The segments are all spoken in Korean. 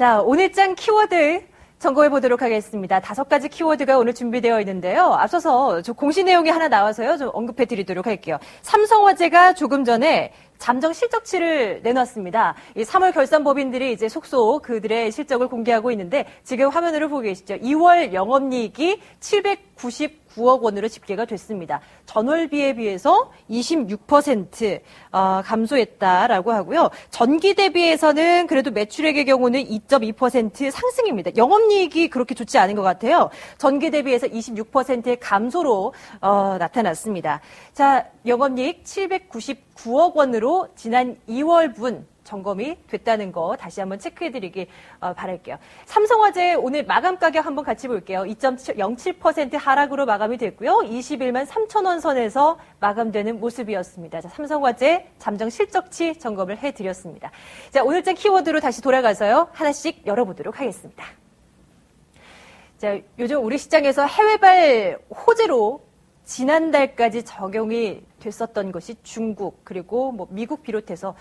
자, 오늘장 키워드 점검해 보도록 하겠습니다. 5가지 키워드가 오늘 준비되어 있는데요. 앞서서 공시 내용이 하나 나와서요. 좀 언급해 드리도록 할게요. 삼성화재가 조금 전에 잠정 실적치를 내놨습니다. 이 3월 결산법인들이 이제 속속 그들의 실적을 공개하고 있는데 지금 화면으로 보고 계시죠. 2월 영업이익이 799억 원으로 집계가 됐습니다. 전월비에 비해서 26% 감소했다라고 하고요. 전기 대비해서는 그래도 매출액의 경우는 2.2% 상승입니다. 영업이익이 그렇게 좋지 않은 것 같아요. 전기 대비해서 26%의 감소로 나타났습니다. 자, 영업이익 799억 원으로 지난 2월분 점검이 됐다는 거 다시 한번 체크해드리기 바랄게요. 삼성화재 오늘 마감 가격 한번 같이 볼게요. 2.07% 하락으로 마감이 됐고요. 21만 3천 원 선에서 마감되는 모습이었습니다. 자, 삼성화재 잠정 실적치 점검을 해드렸습니다. 자, 오늘장 키워드로 다시 돌아가서요. 하나씩 열어보도록 하겠습니다. 자, 요즘 우리 시장에서 해외발 호재로 지난달까지 적용이 됐었던 것이 중국 그리고 뭐 미국 비롯해서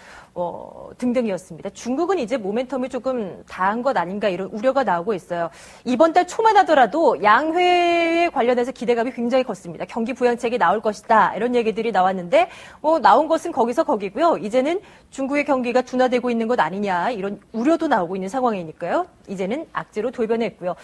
등등이었습니다. 중국은 이제 모멘텀이 조금 다한 것 아닌가 이런 우려가 나오고 있어요. 이번 달 초만 하더라도 양회에 관련해서 기대감이 굉장히 컸습니다. 경기 부양책이 나올 것이다 이런 얘기들이 나왔는데 나온 것은 거기서 거기고요. 이제는 중국의 경기가 둔화되고 있는 것 아니냐 이런 우려도 나오고 있는 상황이니까요. 이제는 악재로 돌변했고요.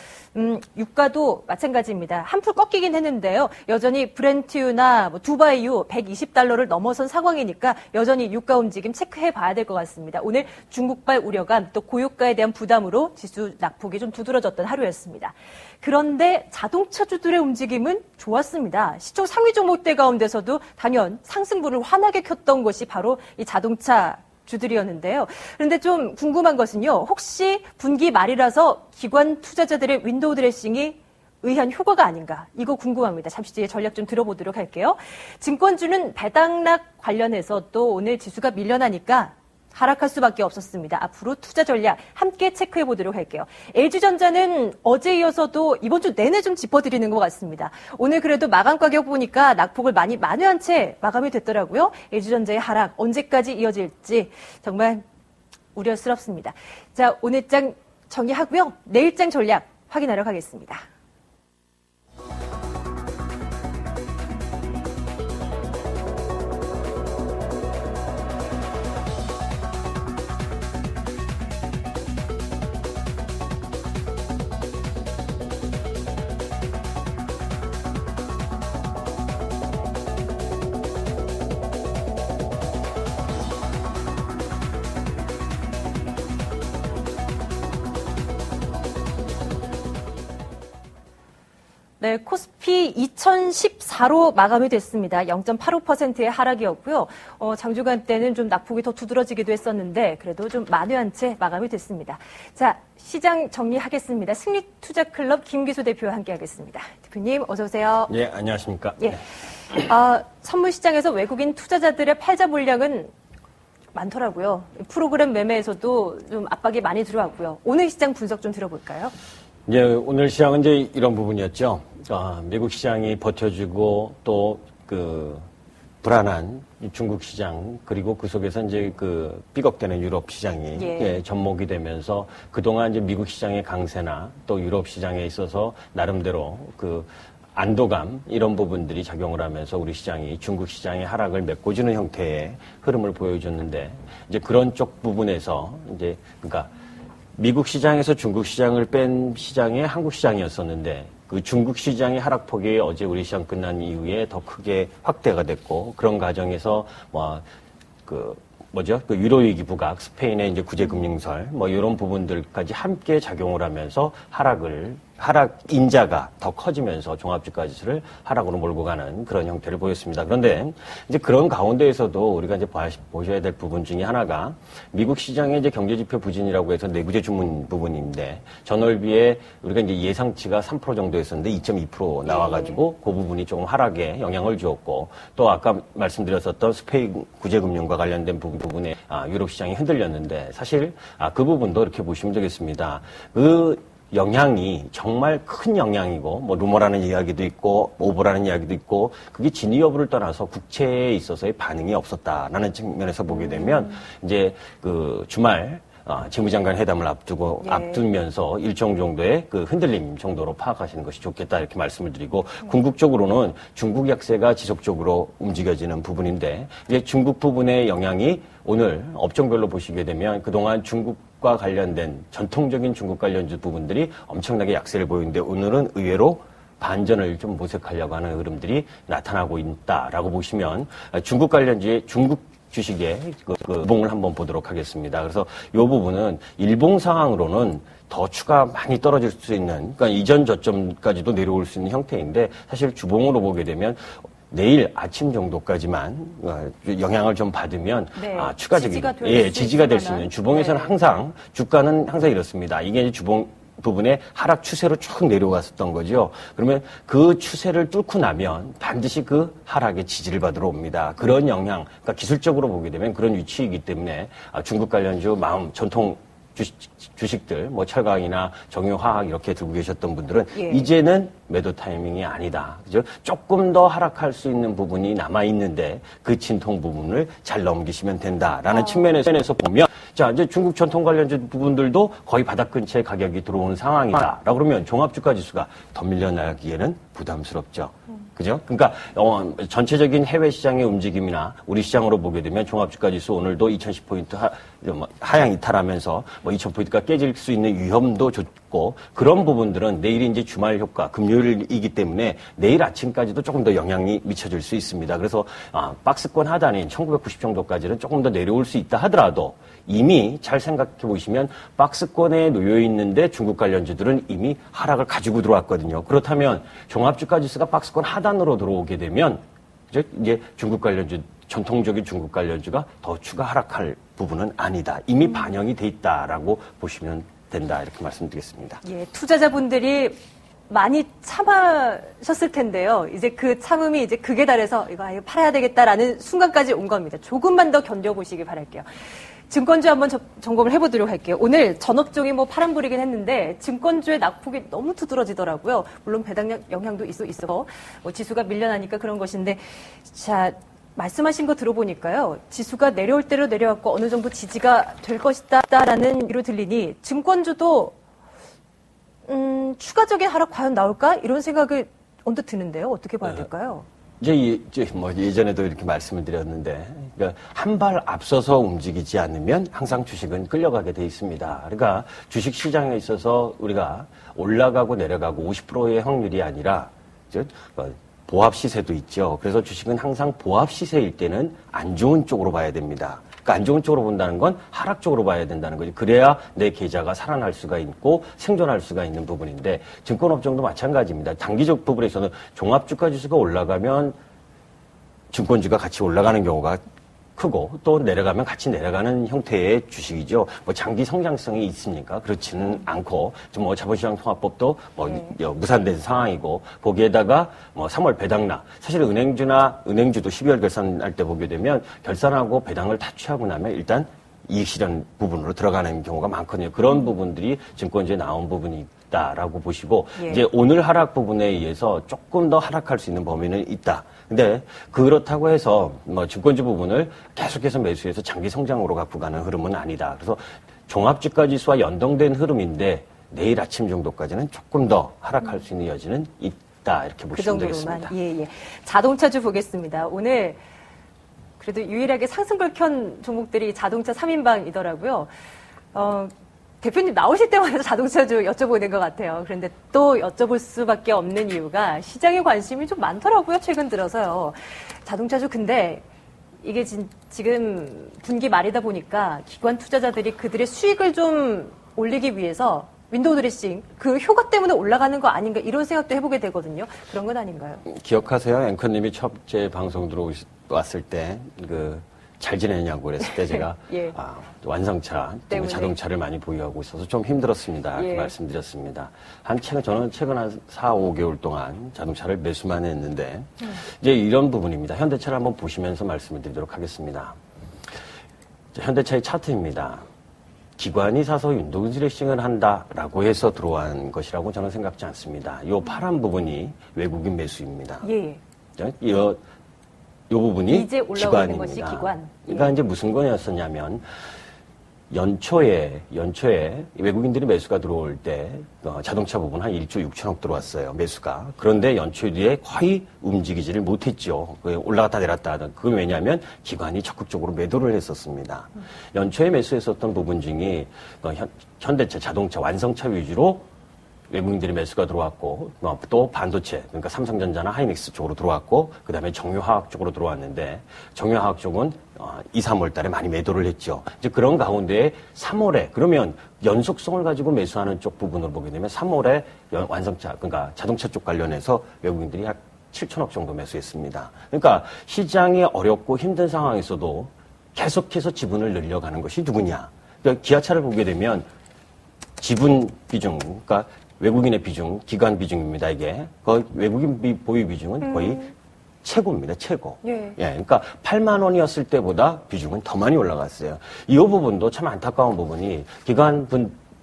유가도 마찬가지입니다. 한풀 꺾이긴 했는데요. 여전히 브렌트유나 두바이유 120달러를 넘어선 상황이니까 여전히 유가 움직임 체크해 봐야 될 것 같습니다. 오늘 중국발 우려감 또 고유가에 대한 부담으로 지수 낙폭이 좀 두드러졌던 하루였습니다. 그런데 자동차주들의 움직임은 좋았습니다. 시총 상위 종목대 가운데서도 단연 상승부를 환하게 켰던 것이 바로 이 자동차 주들이었는데요. 그런데 좀 궁금한 것은요. 혹시 분기 말이라서 기관 투자자들의 윈도우 드레싱이 의한 효과가 아닌가 이거 궁금합니다. 잠시 뒤에 전략 좀 들어보도록 할게요. 증권주는 배당락 관련해서 또 오늘 지수가 밀려나니까 하락할 수밖에 없었습니다. 앞으로 투자 전략 함께 체크해 보도록 할게요. LG전자는 어제 이어서도 이번 주 내내 좀 짚어드리는 것 같습니다. 오늘 그래도 마감 가격 보니까 낙폭을 많이 만회한 채 마감이 됐더라고요. LG전자의 하락 언제까지 이어질지 정말 우려스럽습니다. 자, 오늘장 정리하고요. 내일장 전략 확인하러 가겠습니다. 네, 코스피 2014로 마감이 됐습니다. 0.85%의 하락이었고요. 장주간 때는 좀 낙폭이 더 두드러지기도 했었는데 그래도 좀 만회한 채 마감이 됐습니다. 자, 시장 정리하겠습니다. 승리투자클럽 김기수 대표와 함께하겠습니다. 대표님 어서 오세요. 예, 안녕하십니까. 예, 선물 시장에서 외국인 투자자들의 팔자 물량은 많더라고요. 프로그램 매매에서도 좀 압박이 많이 들어왔고요. 오늘 시장 분석 좀 들어볼까요? 예, 오늘 시장은 이제 이런 부분이었죠. 미국 시장이 버텨주고 또 불안한 중국 시장 그리고 그 속에서 이제 삐걱대는 유럽 시장이 접목이 되면서 그동안 이제 미국 시장의 강세나 또 유럽 시장에 있어서 나름대로 안도감 이런 부분들이 작용을 하면서 우리 시장이 중국 시장의 하락을 메꿔주는 형태의 흐름을 보여줬는데 이제 그런 쪽 부분에서 이제 그러니까 미국 시장에서 중국 시장을 뺀 시장이 한국 시장이었었는데 그 중국 시장의 하락폭이 어제 우리 시장 끝난 이후에 더 크게 확대가 됐고 그런 과정에서 유로위기 부각, 스페인의 이제 구제금융설 이런 부분들까지 함께 작용을 하면서 하락 인자가 더 커지면서 종합주가 지수를 하락으로 몰고 가는 그런 형태를 보였습니다. 그런데 이제 그런 가운데에서도 우리가 이제 보셔야 될 부분 중에 하나가 미국 시장의 이제 경제지표 부진이라고 해서 내구재 주문 부분인데 전월비에 우리가 이제 예상치가 3% 정도였었는데 2.2% 나와가지고 그 부분이 조금 하락에 영향을 주었고 또 아까 말씀드렸었던 스페인 구제금융과 관련된 부분에 유럽 시장이 흔들렸는데 사실 그 부분도 이렇게 보시면 되겠습니다. 영향이 정말 큰 영향이고 루머라는 이야기도 있고 오버라는 이야기도 있고 그게 진위 여부를 떠나서 국채에 있어서의 반응이 없었다라는 측면에서 보게 되면 이제 주말 재무장관 회담을 예. 앞두면서 일정 정도의 그 흔들림 정도로 파악하시는 것이 좋겠다 이렇게 말씀을 드리고 궁극적으로는 중국 약세가 지속적으로 움직여지는 부분인데 이제 중국 부분의 영향이 오늘 업종별로 보시게 되면 그동안 중국과 관련된 전통적인 중국 관련주 부분들이 엄청나게 약세를 보이는데 오늘은 의외로 반전을 좀 모색하려고 하는 흐름들이 나타나고 있다라고 보시면 중국 관련주의 중국 주식의 그 일봉을 한번 보도록 하겠습니다. 그래서 이 부분은 일봉 상황으로는 더 추가 많이 떨어질 수 있는, 그러니까 이전 저점까지도 내려올 수 있는 형태인데 사실 주봉으로 보게 되면 내일 아침 정도까지만 영향을 좀 받으면 네, 추가적인 지지가 될 수 있는 주봉에서는 네. 항상 주가는 항상 이렇습니다. 이게 이제 주봉 부분에 하락 추세로 쭉 내려왔었던 거죠. 그러면 그 추세를 뚫고 나면 반드시 그 하락의 지지를 받으러 옵니다. 그런 영향, 그러니까 기술적으로 보게 되면 그런 위치이기 때문에 중국 관련주 전통 주식들, 뭐 철강이나 정유화학 이렇게 들고 계셨던 분들은 예. 이제는 매도 타이밍이 아니다. 그죠? 조금 더 하락할 수 있는 부분이 남아 있는데 그 진통 부분을 잘 넘기시면 된다라는 측면에서 보면 자, 이제 중국 전통 관련주 부분들도 거의 바닥 근처에 가격이 들어오는 상황이다. 라고 그러면 종합주가 지수가 더 밀려나기에는 부담스럽죠. 그죠? 그러니까 전체적인 해외 시장의 움직임이나 우리 시장으로 보게 되면 종합주가 지수 오늘도 2010포인트 하향 이탈하면서 2000포인트가 깨질 수 있는 위험도 좋고 그런 부분들은 내일이 이제 주말 효과 금요일이기 때문에 내일 아침까지도 조금 더 영향이 미쳐질 수 있습니다. 그래서 박스권 하단인 1990 정도까지는 조금 더 내려올 수 있다 하더라도 이미 잘 생각해 보시면 박스권에 놓여 있는데 중국 관련주들은 이미 하락을 가지고 들어왔거든요. 그렇다면 종합주가 지수가 박스권 하단으로 들어오게 되면 이제 중국 관련주 전통적인 중국 관련주가 더 추가 하락할 부분은 아니다. 이미 반영이 돼 있다라고 보시면 된다 이렇게 말씀드리겠습니다. 예, 투자자분들이 많이 참으셨을 텐데요. 이제 그 참음이 이제 극에 달해서 이거 아예 팔아야 되겠다라는 순간까지 온 겁니다. 조금만 더 견뎌보시기 바랄게요. 증권주 한번 점검을 해보도록 할게요. 오늘 전업종이 파란불이긴 했는데 증권주의 낙폭이 너무 두드러지더라고요. 물론 배당 영향도 있어 지수가 밀려나니까 그런 것인데 자 말씀하신 거 들어보니까요. 지수가 내려올 대로 내려왔고 어느 정도 지지가 될 것이다라는 얘기로 들리니 증권주도 추가적인 하락 과연 나올까? 이런 생각이 언뜻 드는데요. 어떻게 봐야 될까요? 이제 예전에도 이렇게 말씀을 드렸는데, 그러니까 한 발 앞서서 움직이지 않으면 항상 주식은 끌려가게 돼 있습니다. 그러니까 주식 시장에 있어서 우리가 올라가고 내려가고 50%의 확률이 아니라, 보합 시세도 있죠. 그래서 주식은 항상 보합 시세일 때는 안 좋은 쪽으로 봐야 됩니다. 그러니까 안 좋은 쪽으로 본다는 건 하락 쪽으로 봐야 된다는 거죠. 그래야 내 계좌가 살아날 수가 있고 생존할 수가 있는 부분인데 증권업종도 마찬가지입니다. 단기적 부분에서는 종합주가 지수가 올라가면 증권주가 같이 올라가는 경우가 크고 또 내려가면 같이 내려가는 형태의 주식이죠. 장기 성장성이 있습니까? 그렇지는 않고 자본시장 통합법도 무산된 상황이고 거기에다가 3월 배당나 사실 은행주도 12월 결산할 때 보게 되면 결산하고 배당을 다 취하고 나면 일단 이익 실현 부분으로 들어가는 경우가 많거든요. 그런 부분들이 증권주에 나온 부분이 있다라고 보시고 이제 오늘 하락 부분에 의해서 조금 더 하락할 수 있는 범위는 있다. 근데 그렇다고 해서 증권주 부분을 계속해서 매수해서 장기 성장으로 갖고 가는 흐름은 아니다. 그래서 종합주가 지수와 연동된 흐름인데 내일 아침 정도까지는 조금 더 하락할 수 있는 여지는 있다. 이렇게 보시면 되겠습니다. 예. 자동차주 보겠습니다. 오늘 그래도 유일하게 상승불 켠 종목들이 자동차 3인방이더라고요. 대표님 나오실 때마다 자동차주 여쭤보는 것 같아요. 그런데 또 여쭤볼 수밖에 없는 이유가 시장에 관심이 좀 많더라고요. 최근 들어서요. 자동차주 근데 이게 지금 분기 말이다 보니까 기관 투자자들이 그들의 수익을 좀 올리기 위해서 윈도우 드레싱 그 효과 때문에 올라가는 거 아닌가 이런 생각도 해보게 되거든요. 그런 건 아닌가요? 기억하세요? 앵커님이 첫째 방송 들어왔을 때 잘 지내냐고 그랬을 때 제가 예. 완성차 때문에 자동차를 많이 보유하고 있어서 좀 힘들었습니다. 이렇게 말씀드렸습니다. 저는 최근 한 4, 5개월 동안 자동차를 매수만 했는데 이제 이런 부분입니다. 현대차를 한번 보시면서 말씀을 드리도록 하겠습니다. 현대차의 차트입니다. 기관이 사서 윈도우 드레싱을 한다라고 해서 들어온 것이라고 저는 생각지 않습니다. 이 파란 부분이 외국인 매수입니다. 예. 이 부분이 이제 올라오는 기관입니다. 것이 기관. 그러니까 이제 무슨 거였었냐면 연초에 외국인들이 매수가 들어올 때 자동차 부분 한 1조 6천억 들어왔어요. 매수가. 그런데 연초 뒤에 거의 움직이지를 못했죠. 올라갔다 내렸다 하던. 그건 왜냐하면 기관이 적극적으로 매도를 했었습니다. 연초에 매수했었던 부분 중에 현대차, 자동차, 완성차 위주로 외국인들이 매수가 들어왔고 또 반도체, 그러니까 삼성전자나 하이닉스 쪽으로 들어왔고 그다음에 정유화학 쪽으로 들어왔는데 정유화학 쪽은 2, 3월 달에 많이 매도를 했죠. 이제 그런 가운데 3월에 그러면 연속성을 가지고 매수하는 쪽 부분을 보게 되면 3월에 완성차, 그러니까 자동차 쪽 관련해서 외국인들이 약 7천억 정도 매수했습니다. 그러니까 시장이 어렵고 힘든 상황에서도 계속해서 지분을 늘려가는 것이 누구냐. 그러니까 기아차를 보게 되면 지분 비중, 그러니까 외국인의 비중, 기관 비중입니다, 이게. 거의 외국인 보유 비중은 거의 최고입니다, 최고. 예. 그러니까 8만 원이었을 때보다 비중은 더 많이 올라갔어요. 이 부분도 참 안타까운 부분이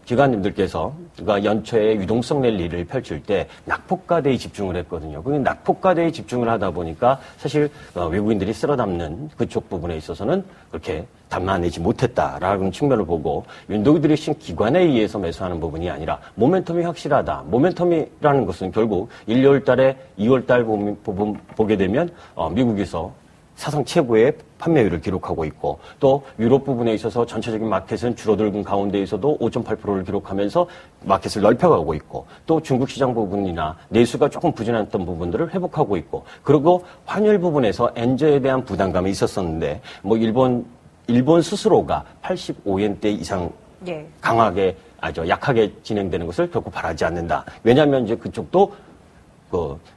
기관님들께서 그러니까 연초에 유동성 랠리를 펼칠 때 낙폭과대에 집중을 했거든요. 그 낙폭과대에 집중을 하다 보니까 사실 외국인들이 쓸어 담는 그쪽 부분에 있어서는 그렇게 담아내지 못했다라는 측면을 보고 윤도기들이 신 기관에 의해서 매수하는 부분이 아니라 모멘텀이 확실하다. 모멘텀이라는 것은 결국 1, 2월 달에 2월 달 부분 보게 되면 미국에서 사상 최고의 판매율을 기록하고 있고 또 유럽 부분에 있어서 전체적인 마켓은 줄어들은 가운데 있어도 5.8%를 기록하면서 마켓을 넓혀가고 있고 또 중국 시장 부분이나 내수가 조금 부진했던 부분들을 회복하고 있고 그리고 환율 부분에서 엔저에 대한 부담감이 있었었는데 뭐 일본 스스로가 85엔대 이상 예. 강하게 약하게 진행되는 것을 결코 바라지 않는다. 왜냐하면 이제 그쪽도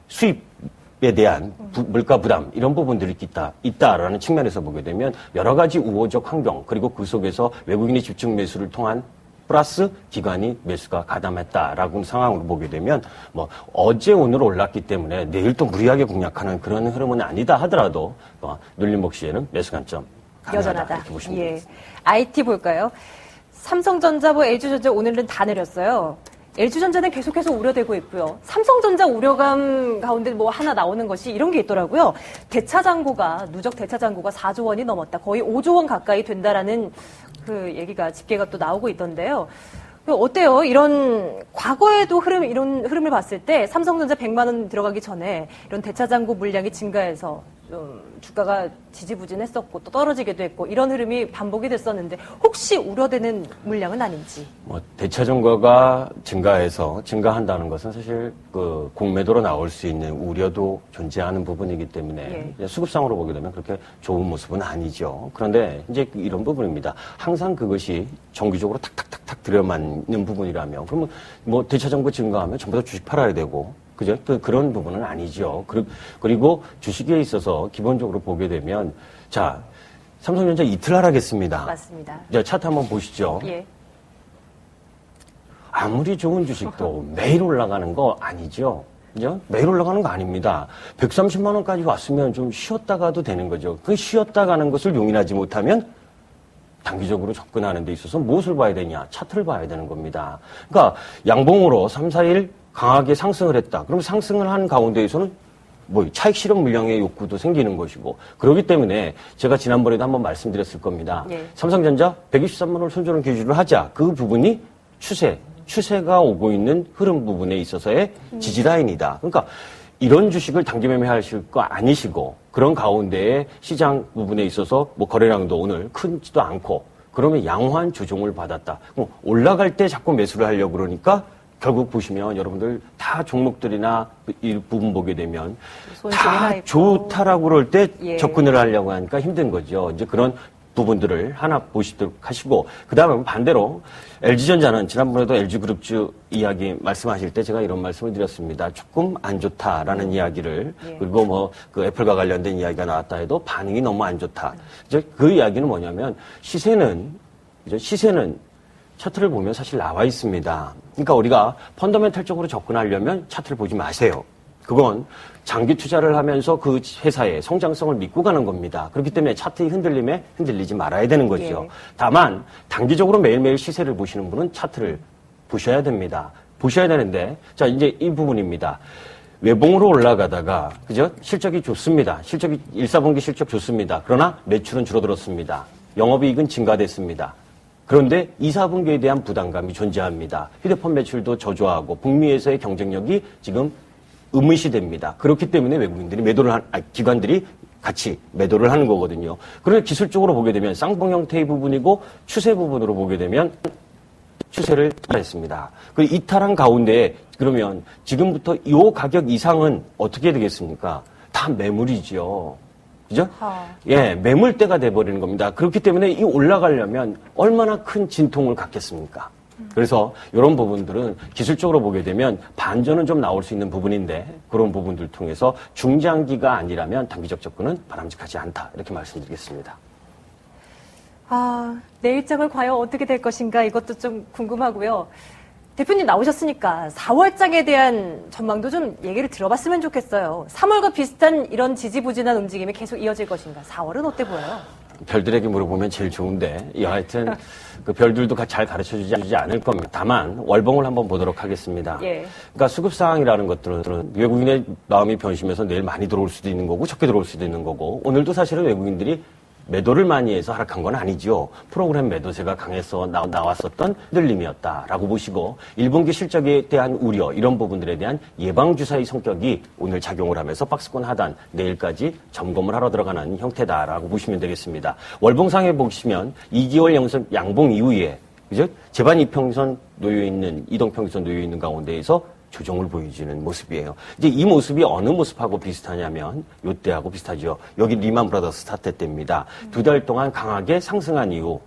수입에 대한 물가 부담 이런 부분들이 있다라는 측면에서 보게 되면 여러 가지 우호적 환경 그리고 그 속에서 외국인의 집중 매수를 통한 플러스 기관이 매수가 가담했다라고 상황으로 보게 되면 뭐 어제 오늘 올랐기 때문에 내일 또 무리하게 공략하는 그런 흐름은 아니다 하더라도 눌림목 시에는 매수 관점 여전하다. 이렇게 보시면 예. 되겠습니다. IT 볼까요? 삼성전자, LG전자 오늘은 다 내렸어요. LG전자는 계속해서 우려되고 있고요. 삼성전자 우려감 가운데 뭐 하나 나오는 것이 이런 게 있더라고요. 누적 대차 잔고가 4조 원이 넘었다. 거의 5조 원 가까이 된다라는 그 얘기가 집계가 또 나오고 있던데요. 어때요? 이런 과거에도 이런 흐름을 봤을 때 삼성전자 100만 원 들어가기 전에 이런 대차 잔고 물량이 증가해서 좀 주가가 지지부진했었고 또 떨어지기도 했고 이런 흐름이 반복이 됐었는데 혹시 우려되는 물량은 아닌지? 대차 증가가 증가한다는 것은 사실 그 공매도로 나올 수 있는 우려도 존재하는 부분이기 때문에 수급상으로 보게 되면 그렇게 좋은 모습은 아니죠. 그런데 이제 이런 부분입니다. 항상 그것이 정기적으로 탁탁탁탁 들여맞는 부분이라면 그러면 뭐 대차 잔고 증가하면 전부 다 주식 팔아야 되고 그죠? 그런 부분은 아니죠. 그리고 주식에 있어서 기본적으로 보게 되면, 자, 삼성전자 이틀 하락했습니다. 맞습니다. 자, 차트 한번 보시죠. 예. 아무리 좋은 주식도 매일 올라가는 거 아니죠. 그죠? 매일 올라가는 거 아닙니다. 130만 원까지 왔으면 좀 쉬었다 가도 되는 거죠. 그 쉬었다 가는 것을 용인하지 못하면 단기적으로 접근하는 데 있어서 무엇을 봐야 되냐? 차트를 봐야 되는 겁니다. 그러니까 양봉으로 3, 4일 강하게 상승을 했다. 그럼 상승을 한 가운데에서는 차익 실현 물량의 욕구도 생기는 것이고 그렇기 때문에 제가 지난번에도 한번 말씀드렸을 겁니다. 예. 삼성전자 123만 원을 손절은 기준으로 하자. 그 부분이 추세가 오고 있는 흐름 부분에 있어서의 지지라인이다. 그러니까 이런 주식을 단기 매매하실 거 아니시고 그런 가운데에 시장 부분에 있어서 거래량도 오늘 크지도 않고 그러면 양호한 조정을 받았다. 올라갈 때 자꾸 매수를 하려고 그러니까 결국 보시면 여러분들 다 종목들이나 이 부분 보게 되면 다 좋다라고 그럴 때 접근을 하려고 하니까 힘든 거죠. 이제 그런 부분들을 하나 보시도록 하시고 그다음에 반대로 LG전자는 지난번에도 LG그룹주 이야기 말씀하실 때 제가 이런 말씀을 드렸습니다. 조금 안 좋다라는 이야기를 그리고 그 애플과 관련된 이야기가 나왔다 해도 반응이 너무 안 좋다. 이제 그 이야기는 뭐냐면 시세는 차트를 보면 사실 나와 있습니다. 그러니까 우리가 펀더멘탈적으로 접근하려면 차트를 보지 마세요. 그건 장기 투자를 하면서 그 회사의 성장성을 믿고 가는 겁니다. 그렇기 때문에 차트의 흔들림에 흔들리지 말아야 되는 거죠. 다만 단기적으로 매일매일 시세를 보시는 분은 차트를 보셔야 됩니다. 보셔야 되는데 자 이제 이 부분입니다. 외봉으로 올라가다가 그죠? 실적이 좋습니다. 1, 4분기 실적 좋습니다. 그러나 매출은 줄어들었습니다. 영업이익은 증가됐습니다. 그런데 2, 4분기에 대한 부담감이 존재합니다. 휴대폰 매출도 저조하고 북미에서의 경쟁력이 지금 의문시됩니다. 그렇기 때문에 외국인들이 기관들이 같이 매도를 하는 거거든요. 그런데 기술적으로 보게 되면 쌍봉 형태의 부분이고 추세 부분으로 보게 되면 추세를 이탈했습니다. 그 이탈한 가운데 그러면 지금부터 이 가격 이상은 어떻게 되겠습니까? 다 매물이죠. 그죠? 예, 매물대가 돼버리는 겁니다. 그렇기 때문에 이 올라가려면 얼마나 큰 진통을 갖겠습니까? 그래서 이런 부분들은 기술적으로 보게 되면 반전은 좀 나올 수 있는 부분인데 그런 부분들 통해서 중장기가 아니라면 단기적 접근은 바람직하지 않다. 이렇게 말씀드리겠습니다. 내일장은 과연 어떻게 될 것인가 이것도 좀 궁금하고요. 대표님 나오셨으니까 4월장에 대한 전망도 좀 얘기를 들어봤으면 좋겠어요. 3월과 비슷한 이런 지지부진한 움직임이 계속 이어질 것인가? 4월은 어때 보여요? 별들에게 물어보면 제일 좋은데 여하튼 그 별들도 잘 가르쳐주지 않을 겁니다. 다만 월봉을 한번 보도록 하겠습니다. 예. 그러니까 수급상이라는 것들은 외국인의 마음이 변심해서 내일 많이 들어올 수도 있는 거고 적게 들어올 수도 있는 거고 오늘도 사실은 외국인들이 매도를 많이 해서 하락한 건 아니죠. 프로그램 매도세가 강해서 나왔었던 흔들림이었다라고 보시고 1분기 실적에 대한 우려 이런 부분들에 대한 예방주사의 성격이 오늘 작용을 하면서 박스권 하단 내일까지 점검을 하러 들어가는 형태다라고 보시면 되겠습니다. 월봉상에 보시면 2개월 양봉 이후에 그죠? 재반 이평선 놓여있는 이동평선 놓여있는 가운데에서 조정을 보여주는 모습이에요. 이제 이 모습이 어느 모습하고 비슷하냐면 요때하고 비슷하죠. 여기 리만 브라더스 사태 때입니다. 2달 동안 강하게 상승한 이후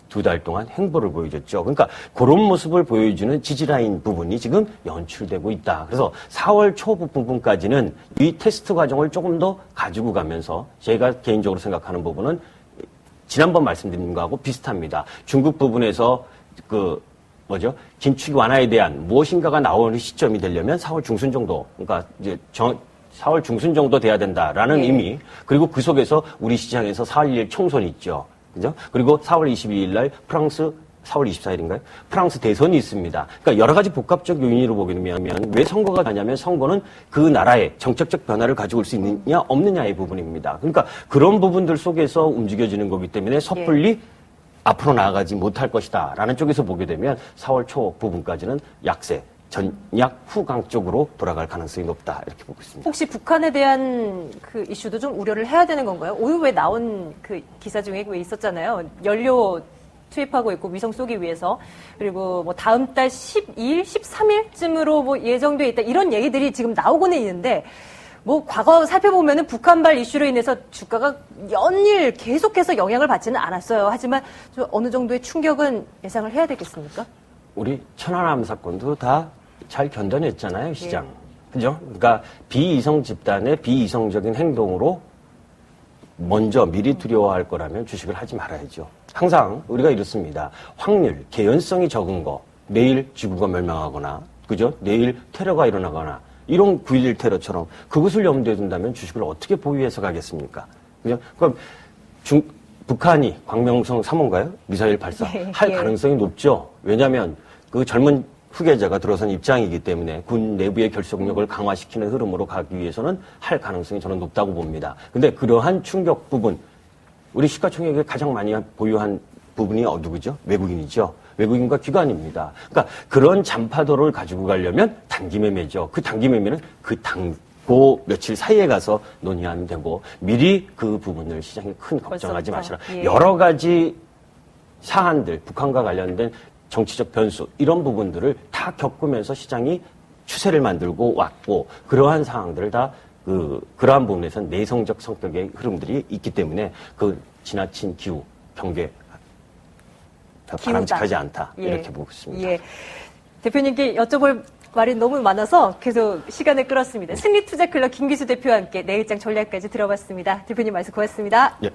2달 동안 횡보를 보여줬죠. 그러니까 그런 모습을 보여주는 지지라인 부분이 지금 연출되고 있다. 그래서 4월 초 부분까지는 이 테스트 과정을 조금 더 가지고 가면서 제가 개인적으로 생각하는 부분은 지난번 말씀드린 거하고 비슷합니다. 중국 부분에서 긴축 완화에 대한 무엇인가가 나오는 시점이 되려면 4월 중순 정도, 그러니까 이제 4월 중순 정도 돼야 된다라는 의미. 그리고 그 속에서 우리 시장에서 4월 1일 총선이 있죠. 그죠? 그리고 4월 22일 날 4월 24일인가요? 프랑스 대선이 있습니다. 그러니까 여러 가지 복합적 요인으로 보게 되면 왜 선거가 나냐면 선거는 그 나라의 정책적 변화를 가지고 올 수 있느냐 없느냐의 부분입니다. 그러니까 그런 부분들 속에서 움직여지는 거기 때문에 섣불리 앞으로 나아가지 못할 것이다 라는 쪽에서 보게 되면 4월 초 부분까지는 약세, 전약 후강 쪽으로 돌아갈 가능성이 높다 이렇게 보고 있습니다. 혹시 북한에 대한 그 이슈도 좀 우려를 해야 되는 건가요? 오늘 왜 나온 그 기사 중에 왜 있었잖아요. 연료 투입하고 있고 위성 쏘기 위해서 그리고 뭐 다음 달 12일, 13일쯤으로 뭐 예정돼 있다 이런 얘기들이 지금 나오고는 있는데 뭐 과거 살펴보면은 북한발 이슈로 인해서 주가가 연일 계속해서 영향을 받지는 않았어요. 하지만 좀 어느 정도의 충격은 예상을 해야 되겠습니까? 우리 천안함 사건도 다 잘 견뎌냈잖아요, 시장. 그죠? 그러니까 비이성 집단의 비이성적인 행동으로 먼저 미리 두려워할 거라면 주식을 하지 말아야죠. 항상 우리가 이렇습니다. 확률, 개연성이 적은 거, 내일 지구가 멸망하거나, 그죠? 내일 테러가 일어나거나, 이런 9.11 테러처럼 그것을 염두에 둔다면 주식을 어떻게 보유해서 가겠습니까? 그죠? 그럼 북한이 광명성 3호인가요? 미사일 발사할 가능성이 높죠. 왜냐하면 그 젊은 후계자가 들어선 입장이기 때문에 군 내부의 결속력을 강화시키는 흐름으로 가기 위해서는 할 가능성이 저는 높다고 봅니다. 근데 그러한 충격 부분, 우리 시가총액을 가장 많이 보유한 부분이 누구죠? 외국인이죠. 외국인과 기관입니다. 그러니까 그런 잔파도를 가지고 가려면 단기 매매죠. 그 단기 매매는 그 며칠 사이에 가서 논의하면 되고 미리 그 부분을 시장에 큰 걱정하지 마시라. 여러 가지 사안들, 북한과 관련된 정치적 변수 이런 부분들을 다 겪으면서 시장이 추세를 만들고 왔고 그러한 상황들을 다 그러한 부분에서는 내성적 성격의 흐름들이 있기 때문에 그 지나친 기후, 경계 바람직하지 않다 이렇게 보고 있습니다. 대표님께 여쭤볼 말이 너무 많아서 계속 시간을 끌었습니다. 승리투자클럽 김기수 대표와 함께 내일장 전략까지 들어봤습니다. 대표님 말씀 고맙습니다. 예.